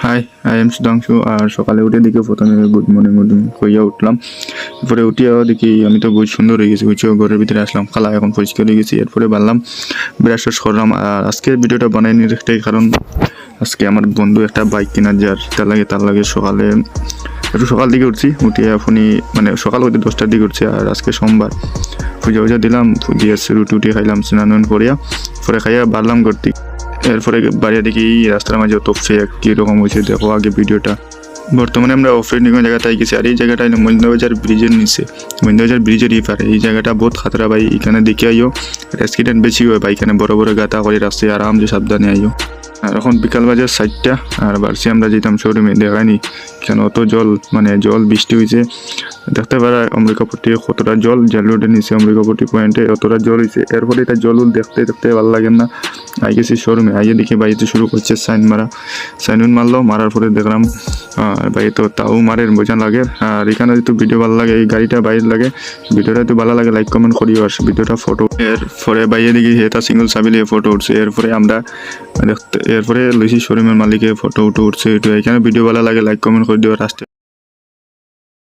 High, I am Sudhanshu. আর সকালে উঠে দেখি প্রথমে গুড মর্নিং হইয়া উঠলাম। এরপরে উঠিয়াও দেখি আমি তো বহুত সুন্দর হয়ে গেছি, উঠেও ঘরের ভিতরে আসলাম, খালা এখন পরিষ্কার হয়ে গেছি। এরপরে বাড়লাম ব্রাশ করলাম। আর আজকে ভিডিওটা বানাই নিয়ে একটাই কারণ, আজকে আমার বন্ধু একটা বাইক কেনার যার তার লাগে সকালে একটু সকাল দিকে উঠছি, উঠিয়ে এখনই মানে সকাল হইতে 10টার দিকে উঠছি। আর আজকে সোমবার, পূজা দিলাম, দিয়ে রুটি খাইলাম, স্নান করিয়া পরে খাইয়া বাড়লাম করতে। এরপরে বাড়িয়া দেখি রাস্তার মাঝে তফসে কীরকম হয়েছে দেখো আগে ভিডিওটা। বর্তমানে আমরা অফরোডিং জায়গাটায় গেছি, আর এই জায়গাটা মহিন্দ্রবাজার ব্রিজের নিচে, মহিন্দ্রবাজার ব্রিজের পারে। এই জায়গাটা বহুত খাতরা ভাই, এখানে দেখে আইও, অ্যাক্সিডেন্ট বেশি হয় ভাই, এখানে বড় বড় গাতা করে রাস্তায় আরামসে সাবধানে আইও। আর এখন বিকাল বাজার 4টা, আর বাড়ছি আমরা যেতাম শোরুমে, দেখায়নি কেন অত জল, মানে জল বৃষ্টি হয়েছে। দেখতে পারা অমৃকাপট্টি কতটা জল, জেল রোডের নিচে অমৃকাপট্টি পয়েন্টে অতটা জল হয়েছে। এরপরে এটা জল দেখতে ভালো লাগে না। আই গেছি শোরুমে, আইয়ে দেখি বাইতে শুরু করছে সাইন মারলো, মারার পরে দেখলাম ভাই তো তাও মারের বোঝা লাগে। আর এখানে যদি ভিডিও ভালো লাগে, এই গাড়িটা বাইরে লাগে, ভিডিওটা যদি ভালো লাগে লাইক কমেন্ট করিও। আর ভিডিওটা ফটো এরপরে বাইরে দেখি এটা সিঙ্গল সাবিলে ফটো উঠছে। এরপরে লইছি শোরুমের মালিকে ফটো উঠছে। এখানে ভিডিও ভালো লাগে লাইক কমেন্ট করে দিও। রাস্তায়